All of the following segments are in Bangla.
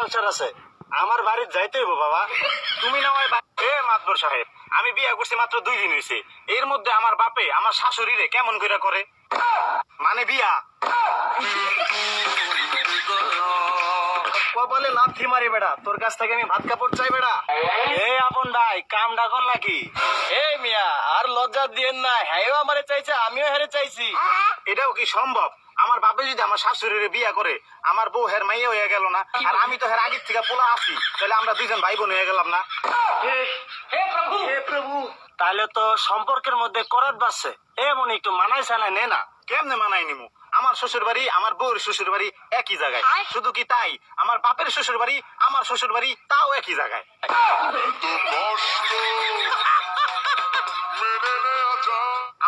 সংসার আছে, আমার বাড়ির যাইতে হইব বাবা। তুমি না হয় মাতবর সাহেব, আমি বিয়ে করছি মাত্র 2 দিন হয়েছে, এর মধ্যে আমার বাপে আমার শাশুড়িরে কেমন করে করে, মানে বিয়া কপালে লাথি মারি বেড়া, তোর কাছ থেকে আমি ভাত কাপড় চাই বেড়া। এই আপন ভাই কামটা কর নাকি? এই মিয়া আর লজ্জা দিয়েন না, হ্যাঁ আমারে চাইছে আমিও হেরে চাইছি। এটাও কি সম্ভব? আমার বাপে যদি আমার শাশুড়ির বিয়া করে, আমার বউ হের মাইয়া হয়ে গেল না, আর আমি তো হের আগের থেকে পোলা আছি, তাহলে আমরা 2জন ভাই বোন হয়ে গেলাম না? হে প্রভু, হে প্রভু। তাহলে তো সম্পর্কের মধ্যে করাত বাড়ছে, এমন একটু মানাই সানাই নে না। কেমনে মানাই নিমু? আমার শ্বশুর বাড়ি আমার বউর শ্বশুর বাড়ি একই জায়গায়, শুধু কি তাই, আমার বাপের শ্বশুর বাড়ি আমার শ্বশুর বাড়ি তাও একই জায়গায়।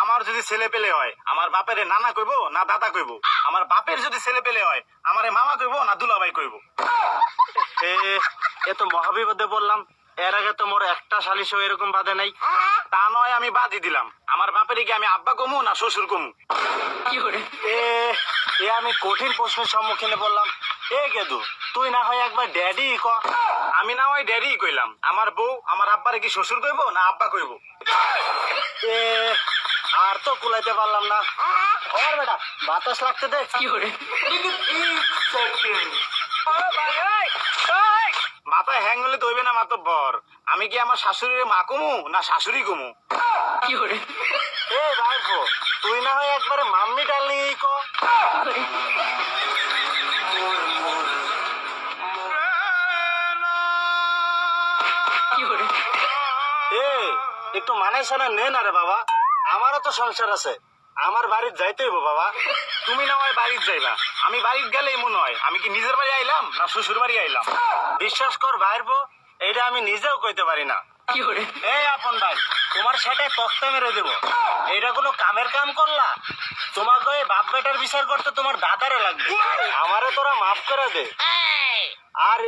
আমার যদি ছেলে পেলে হয়, আমার বাপের নানা কইব না দাদা কইব? আমার বাপের যদি ছেলে পেলে হয়, আমারে মামা কইব না দুলাভাই কইব? এ তো মহাবিপদে বললাম, এর আগে তো মোর একটা শালিশও এরকম বাদে নাই। তা নয় আমি বাদই দিলাম, আমার বাপের কি আমি আব্বা কমু না শ্বশুর কমু? এ আমি কঠিন প্রশ্নের সম্মুখীনে বললাম। গেদু, তুই না হয় একবার ড্যাডি ক। আমি না হয় ড্যাডি কইলাম, আমার বউ আমার আব্বারে কি শ্বশুর কইব না আব্বা কইব? আর তো কুলাইতে পারলাম না। ওর বেটা বাতাস লাগতে দে। মাথায় হ্যাং হলে তো হইবে না মাতব্বর, আমি কি আমার শাশুড়ির মা কমু না শাশুড়ি কমু? ভাইপো, তুই না হয় একবারে মাম্মি ডালনি ক। একটু মানাই সানা নে না রে বাবা, আমারও তো সংসার আছে, আমার বাড়ির যাইতে হইব বাবা। তুমি না হয় বাড়ির যাইবা, আমি বাড়ির গেলে এমন হয় আমি কি নিজের বাড়ি আইলাম না শ্বশুর বাড়ি আইলাম? বিশ্বাস কর ভাইরবো, এটা আমি নিজেও কইতে পারি না। এই আপন ভাই, তোমার সাথে তক্তা মেরে দেবো, এটা কোনো কামের কাম করলা? তোমাকে এই বাপ বেটার বিচার করতে তোমার দাদারে লাগবে, আমারে তোরা মাফ করে দে। আর